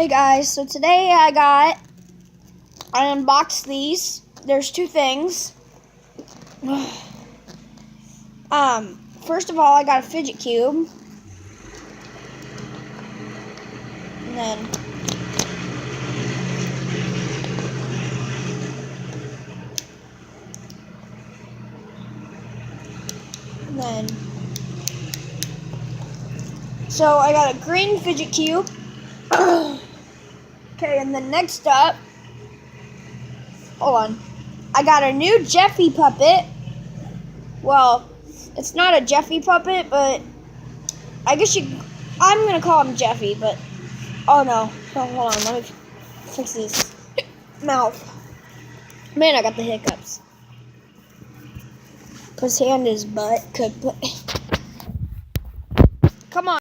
Hey guys, so today I unboxed these. There's two things. First of all, I got a fidget cube. And then so I got a green fidget cube. Okay, and then next up, hold on. I got a new Jeffy puppet. Well, it's not a Jeffy puppet, but I guess I'm gonna call him Jeffy, but oh no. Oh, hold on, let me fix his mouth. Man, I got the hiccups. His hand is butt could put.